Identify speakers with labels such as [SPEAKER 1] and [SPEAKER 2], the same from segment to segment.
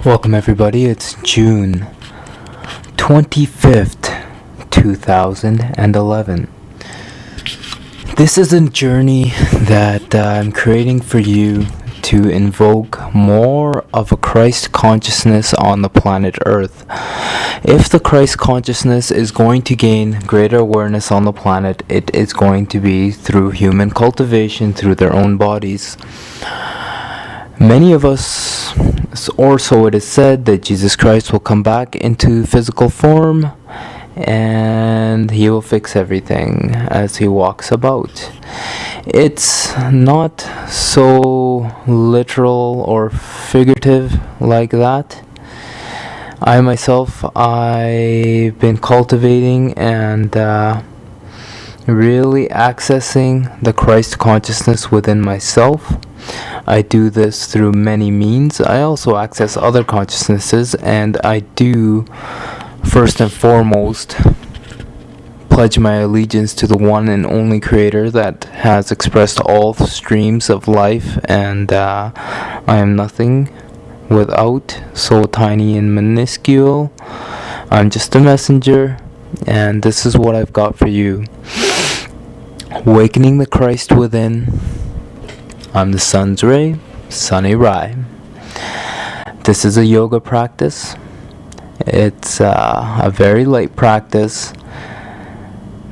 [SPEAKER 1] Welcome everybody, it's June 25th, 2011. This is a journey that I'm creating for you to invoke more of a Christ consciousness on the planet Earth. If the Christ consciousness is going to gain greater awareness on the planet, it is going to be through human cultivation, through their own bodies. Many of us, or so it is said, that Jesus Christ will come back into physical form and he will fix everything as he walks about. It's not so literal or figurative like that. I've been cultivating and really accessing the Christ consciousness within myself. I do this through many means. I also access other consciousnesses, and I do, first and foremost, pledge my allegiance to the one and only Creator that has expressed all streams of life, and I am nothing without, so tiny and minuscule. I'm just a messenger, and this is what I've got for you. Awakening the Christ within. I'm the sun's ray, Sunny Rai. This is a yoga practice. It's a very light practice.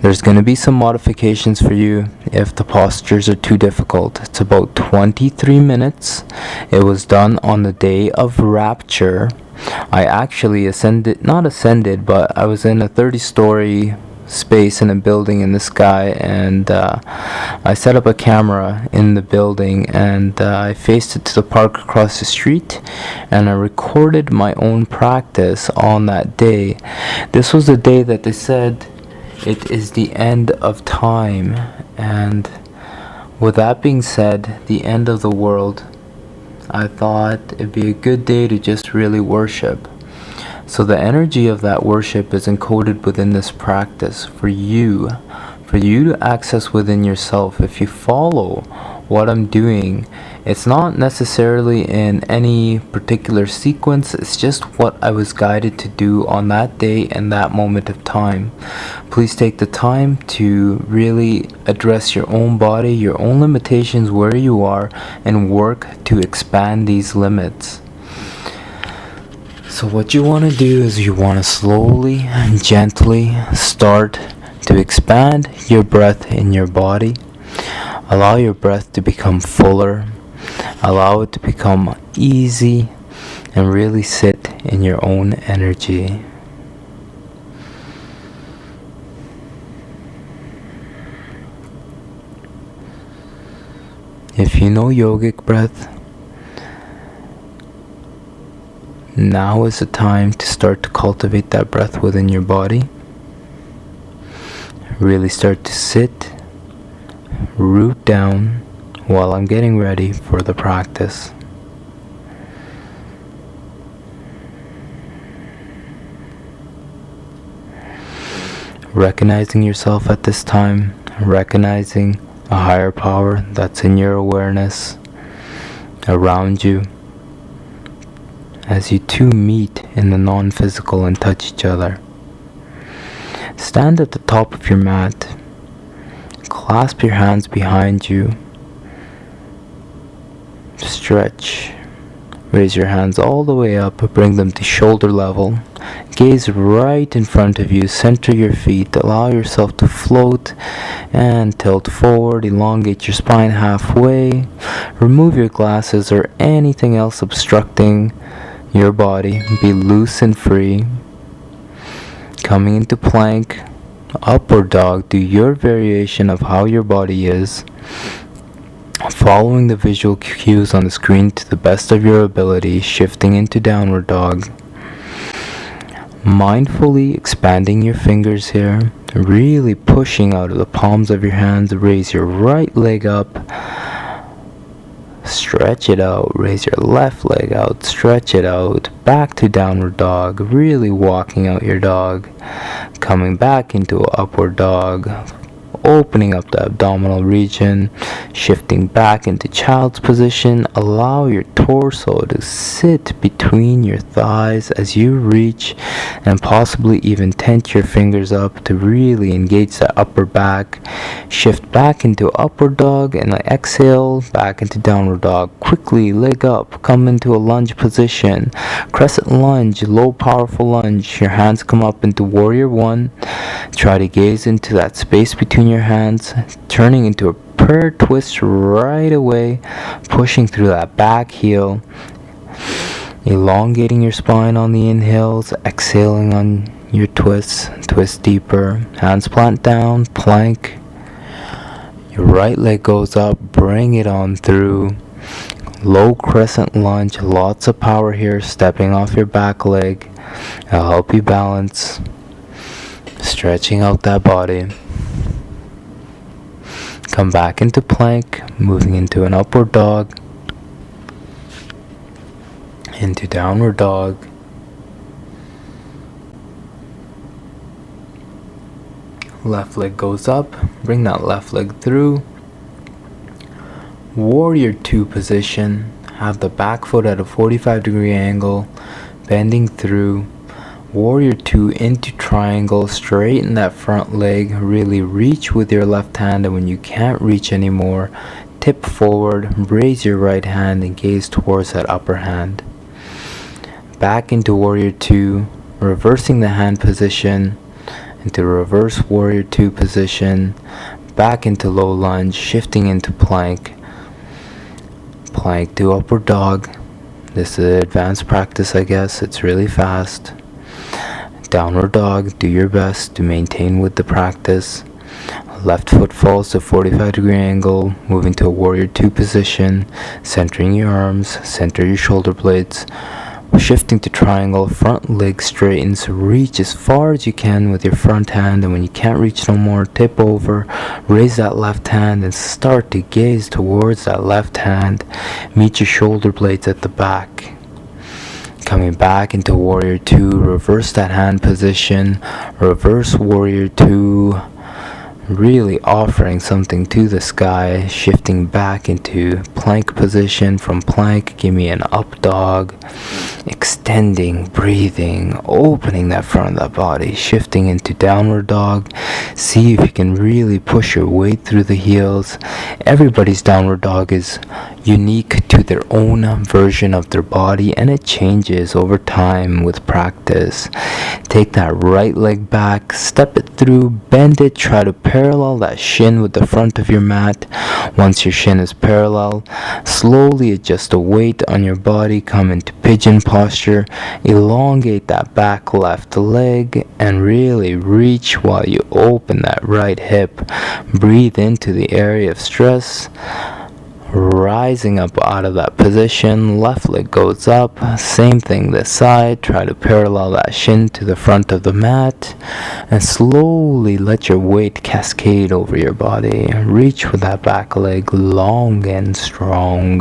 [SPEAKER 1] There's going to be some modifications for you if the postures are too difficult. It's about 23 minutes. It was done on the day of rapture. I actually but I was in a 30-story space in a building in the sky, and I set up a camera in the building, and I faced it to the park across the street, and I recorded my own practice on that day. This was the day that they said it is the end of time, and with that being said, the end of the world, I thought it'd be a good day to just really worship. So the energy of that worship is encoded within this practice for you to access within yourself. If you follow what I'm doing, it's not necessarily in any particular sequence, it's just what I was guided to do on that day and that moment of time. Please take the time to really address your own body, your own limitations where you are, and work to expand these limits. So what you want to do is you want to slowly and gently start to expand your breath in your body. Allow your breath to become fuller. Allow it to become easy and really sit in your own energy. If you know yogic breath, now is the time to start to cultivate that breath within your body. Really start to sit, root down while I'm getting ready for the practice. Recognizing yourself at this time, recognizing a higher power that's in your awareness, around you, as you two meet in the non-physical and touch each other. Stand at the top of your mat. Clasp your hands behind you. Stretch. Raise your hands all the way up. Bring them to shoulder level. Gaze right in front of you. Center your feet. Allow yourself to float and tilt forward. Elongate your spine halfway. Remove your glasses or anything else obstructing your body. Be loose and free. Coming into plank, upward dog. Do your variation of how your body is, following the visual cues on the screen to the best of your ability. Shifting into downward dog. Mindfully expanding your fingers here, really pushing out of the palms of your hands. Raise your right leg up. Stretch it out, raise your left leg out, stretch it out, back to downward dog, really walking out your dog, coming back into upward dog, opening up the abdominal region, shifting back into child's position. Allow your torso to sit between your thighs as you reach, and possibly even tent your fingers up to really engage the upper back. Shift back into upward dog and exhale back into downward dog. Quickly leg up, come into a lunge position. Crescent lunge, low powerful lunge. Your hands come up into warrior one. Try to gaze into that space between your hands, turning into a prayer twist right away, pushing through that back heel, elongating your spine on the inhales, exhaling on your twists. Twist deeper, hands plant down, plank. Your right leg goes up, bring it on through. Low crescent lunge, lots of power here, stepping off your back leg. It'll help you balance, stretching out that body. Come back into plank, moving into an upward dog, into downward dog. Left leg goes up, bring that left leg through. Warrior 2 position, have the back foot at a 45-degree angle, bending through. Warrior 2 into triangle, straighten that front leg, really reach with your left hand, and when you can't reach anymore, tip forward, raise your right hand and gaze towards that upper hand. Back into Warrior 2, reversing the hand position, into reverse Warrior 2 position, back into low lunge, shifting into plank. Plank to upward dog. This is an advanced practice, I guess. It's really fast. Downward dog, do your best to maintain with the practice. Left foot falls to 45-degree angle, moving to a Warrior 2 position, centering your arms, center your shoulder blades. Shifting to triangle, front leg straightens, reach as far as you can with your front hand, and when you can't reach no more, tip over, raise that left hand and start to gaze towards that left hand. Meet your shoulder blades at the back. Coming back into Warrior 2, reverse that hand position, reverse Warrior 2, really offering something to the sky, shifting back into plank position. From plank, give me an up dog, extending, breathing, opening that front of the body, shifting into downward dog. See if you can really push your weight through the heels. Everybody's downward dog is unique to their own version of their body, and it changes over time with practice. Take that right leg back, step it through, bend it, try to parallel that shin with the front of your mat. Once your shin is parallel, slowly adjust the weight on your body, come into pigeon posture, elongate that back left leg, and really reach while you open that right hip. Breathe into the area of stress. Rising up out of that position, left leg goes up, same thing this side, try to parallel that shin to the front of the mat, and slowly let your weight cascade over your body. Reach with that back leg long and strong.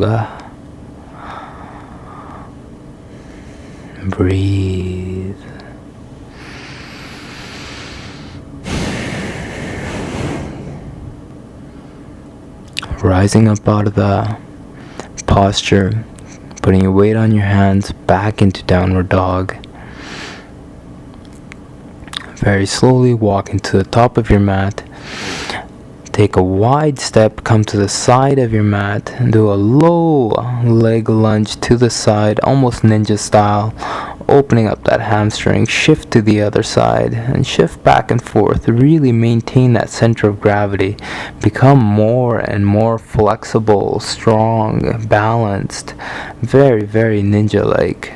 [SPEAKER 1] Breathe. Rising up out of the posture, putting your weight on your hands, back into downward dog. Very slowly walk into the top of your mat. Take a wide step, come to the side of your mat, and do a low leg lunge to the side, almost ninja style, opening up that hamstring. Shift to the other side and shift back and forth. Really maintain that center of gravity. Become more and more flexible, strong, balanced. Very, very ninja-like.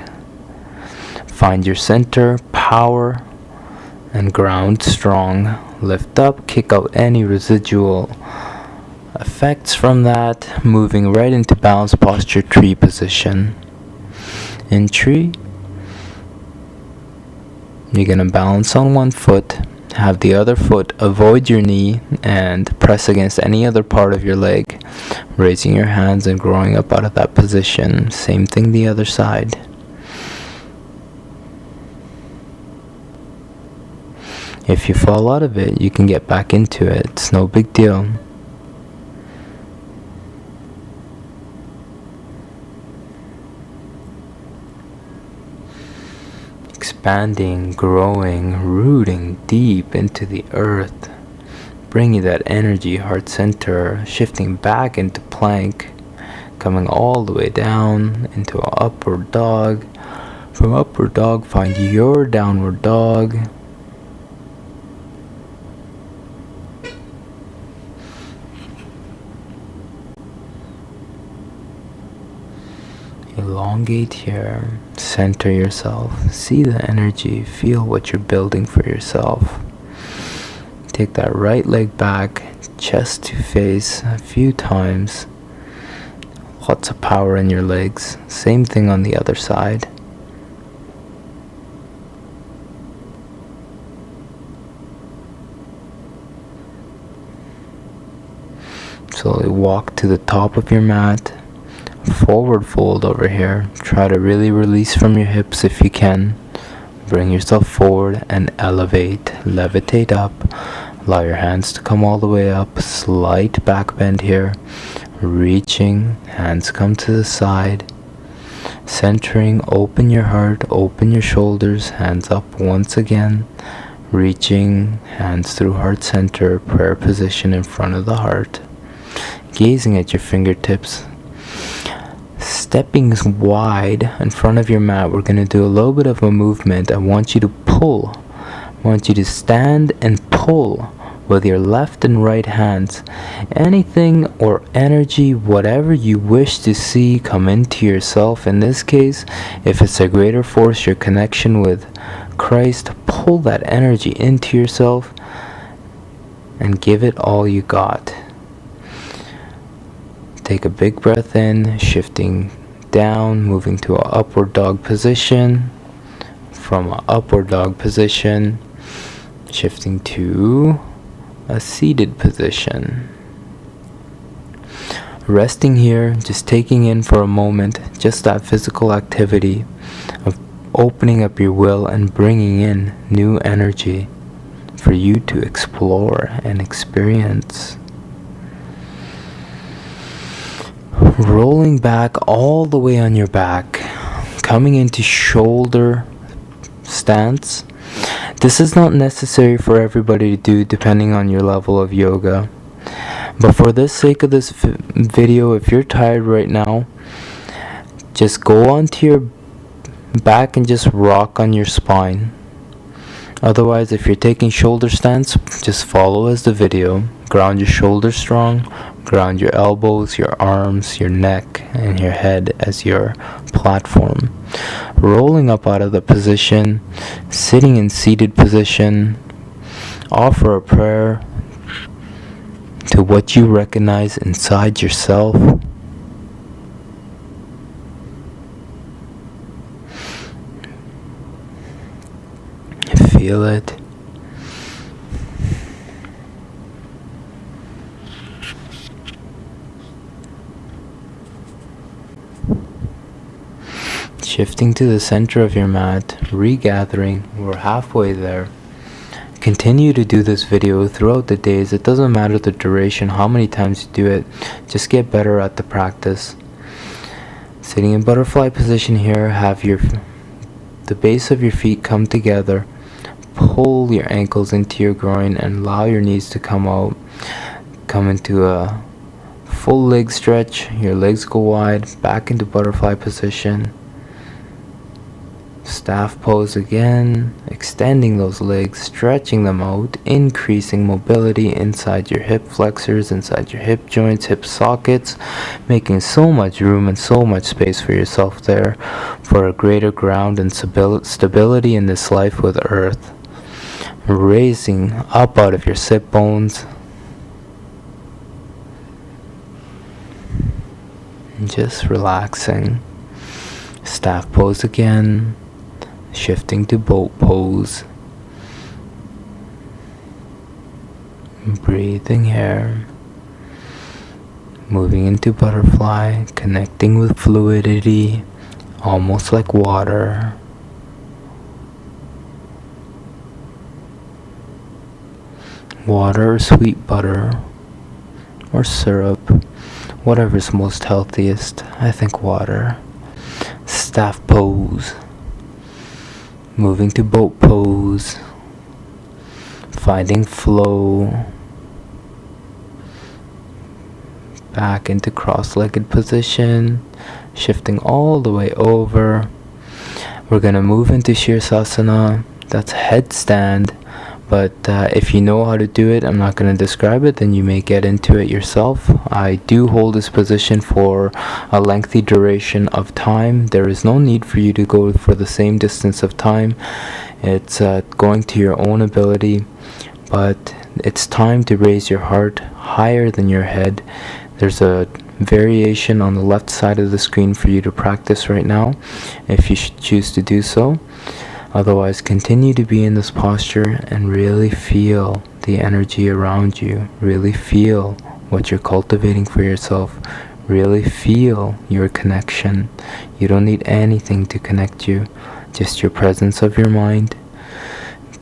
[SPEAKER 1] Find your center, power, and ground strong. Lift up, kick out any residual effects from that, moving right into balanced posture, tree position. In tree, you're going to balance on one foot, have the other foot avoid your knee and press against any other part of your leg, raising your hands and growing up out of that position. Same thing the other side. If you fall out of it, you can get back into it. It's no big deal. Expanding, growing, rooting deep into the earth, bringing that energy, heart center, shifting back into plank, coming all the way down into an upward dog. From upward dog, find your downward dog. Elongate here, center yourself, see the energy, feel what you're building for yourself. Take that right leg back, chest to face a few times. Lots of power in your legs. Same thing on the other side. Slowly walk to the top of your mat. Forward fold over here. Try to really release from your hips if you can. Bring yourself forward and elevate, levitate up. Allow your hands to come all the way up. Slight back bend here. Reaching, hands come to the side. Centering, open your heart, open your shoulders, hands up once again. Reaching, hands through heart center, prayer position in front of the heart. Gazing at your fingertips. Stepping wide in front of your mat, we're going to do a little bit of a movement. I want you to pull. I want you to stand and pull with your left and right hands. Anything or energy, whatever you wish to see come into yourself. In this case, if it's a greater force, your connection with Christ, pull that energy into yourself and give it all you got. Take a big breath in, shifting down, moving to an upward dog position. From an upward dog position, shifting to a seated position. Resting here, just taking in for a moment, just that physical activity of opening up your will and bringing in new energy for you to explore and experience. Rolling back all the way on your back, coming into shoulder stance. This is not necessary for everybody to do depending on your level of yoga. But for the sake of this video, if you're tired right now, just go onto your back and just rock on your spine. Otherwise, if you're taking shoulder stance, just follow as the video. Ground your shoulders strong. Ground your elbows, your arms, your neck, and your head as your platform. Rolling up out of the position, sitting in seated position. Offer a prayer to what you recognize inside yourself. Feel it. Shifting to the center of your mat, regathering. We're halfway there. Continue to do this video throughout the days. It doesn't matter the duration, how many times you do it. Just get better at the practice. Sitting in butterfly position here, have the base of your feet come together. Pull your ankles into your groin and allow your knees to come out. Come into a full leg stretch. Your legs go wide, back into butterfly position. Staff pose again, extending those legs, stretching them out, increasing mobility inside your hip flexors, inside your hip joints, hip sockets, making so much room and so much space for yourself there for a greater ground and stability in this life with earth. Raising up out of your sit bones. And just relaxing. Staff pose again. Shifting to boat pose. Breathing here. Moving into butterfly, connecting with fluidity, almost like water. water or sweet butter or syrup, whatever's most healthiest. I think water. Staff pose, moving to boat pose, finding flow, back into cross-legged position, shifting all the way over. We're gonna move into Shirsasana. That's headstand, but if you know how to do it, I'm not gonna describe it, then you may get into it yourself. I do hold this position for a lengthy duration of time. There is no need for you to go for the same distance of time. It's going to your own ability, but it's time to raise your heart higher than your head. There's a variation on the left side of the screen for you to practice right now, if you should choose to do so. Otherwise, continue to be in this posture and really feel the energy around you. Really feel what you're cultivating for yourself. Really feel your connection. You don't need anything to connect you, just your presence of your mind,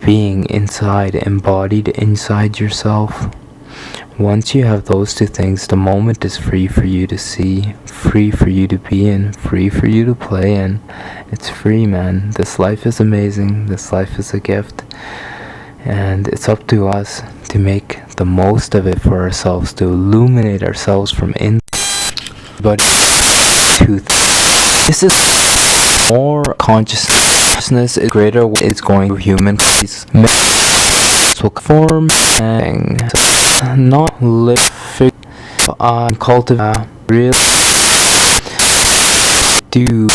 [SPEAKER 1] being inside, embodied inside yourself. Once you have those two things, the moment is free for you to see, free for you to be in, free for you to play in. It's free, man. This life is amazing. This life is a gift. And it's up to us to make the most of it for ourselves, to illuminate ourselves from inside. But this is more consciousness is greater. It's going to human form and not live cultivate real do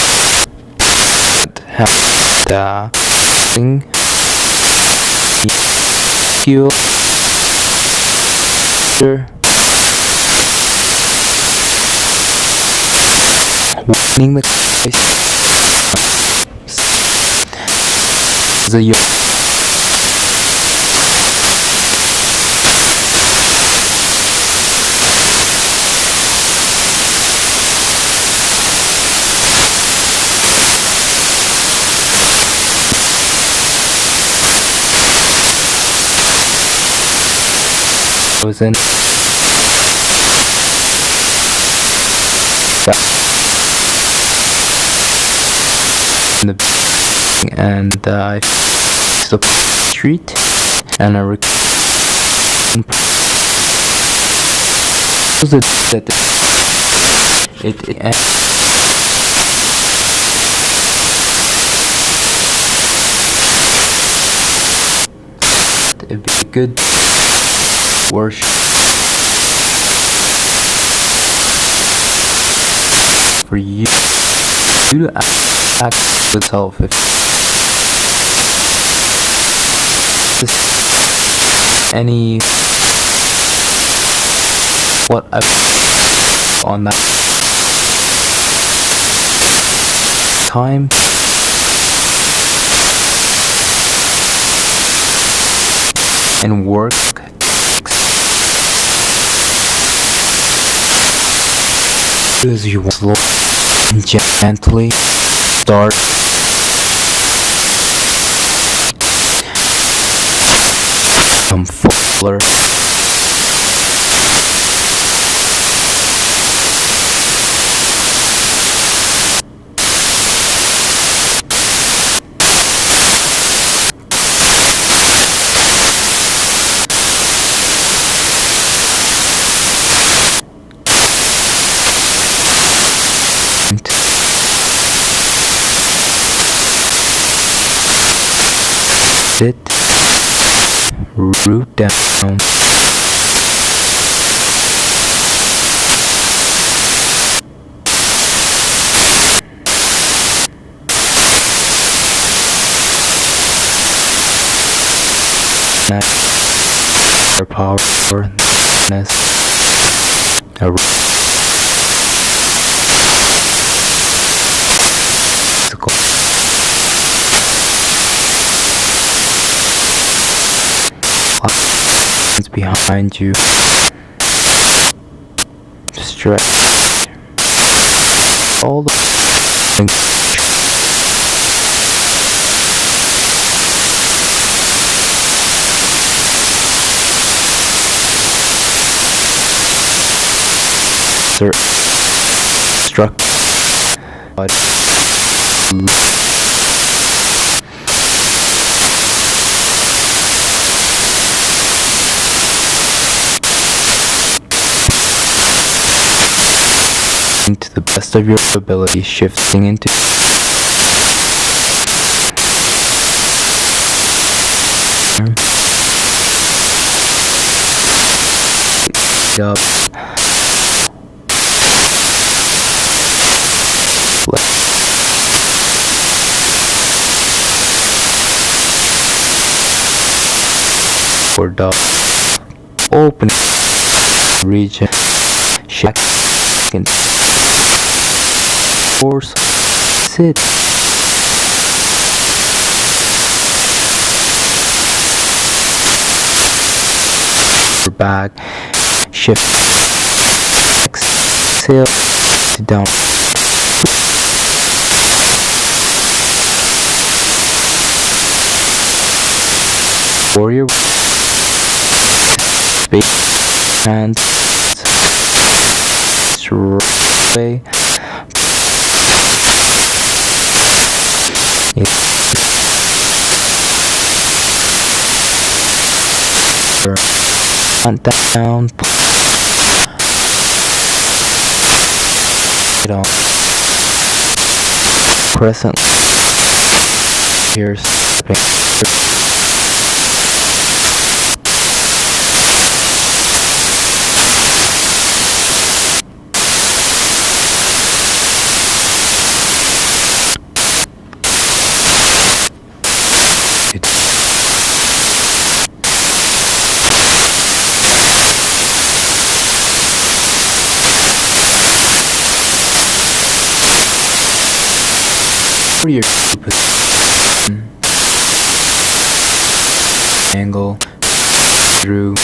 [SPEAKER 1] have the thing feel winning the was in the and I the street and I that it it'd be good worship for you to act with self. If any what on that time and work as you slow and gently start from fuller sit, root down, your powerness, behind you, stretch all the certain structure. To the best of your ability, shifting into up. Or dog. Open region. Check. Force. Sit. Back. Shift. Exhale. Down. Warrior. Space. Hands. Way. Down. On. Crescent. Here, stepping. Your position, angle through,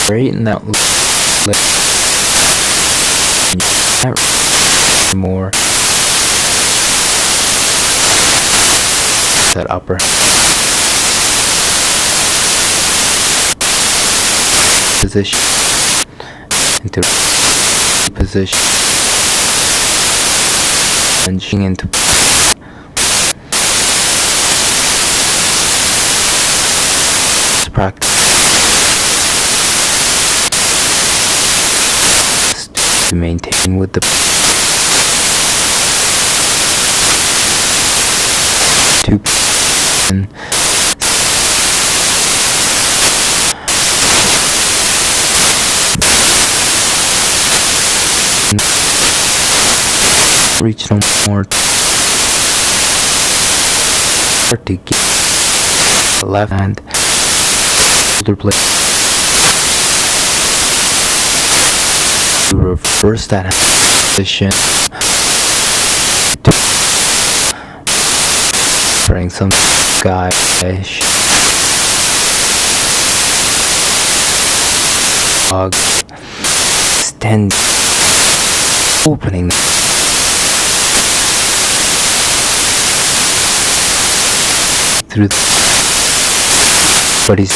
[SPEAKER 1] straighten that leg more, that upper position into position. Plunging into practice to maintain with the two and reach no more to get the left hand shoulder blade to reverse that position to bring some guy dog extend opening through the body's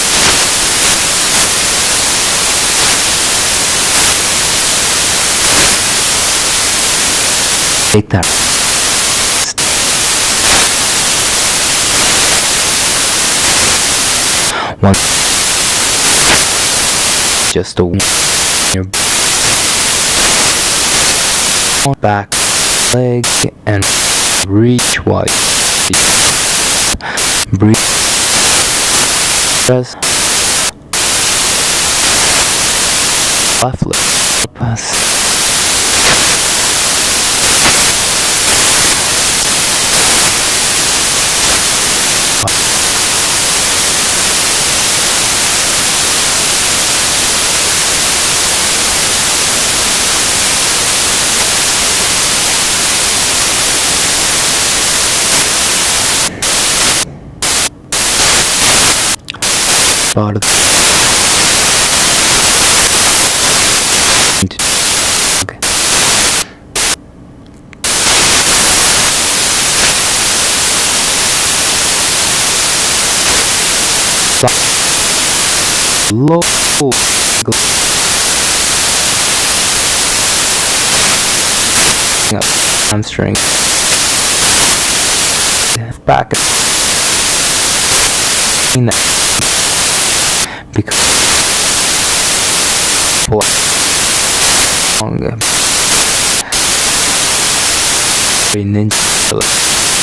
[SPEAKER 1] take that one just a your back leg and reach wide. Breathe. Press. Left leg. Pass. Bottom. Okay. Stop. Low. hamstring, back, because longer, ninja.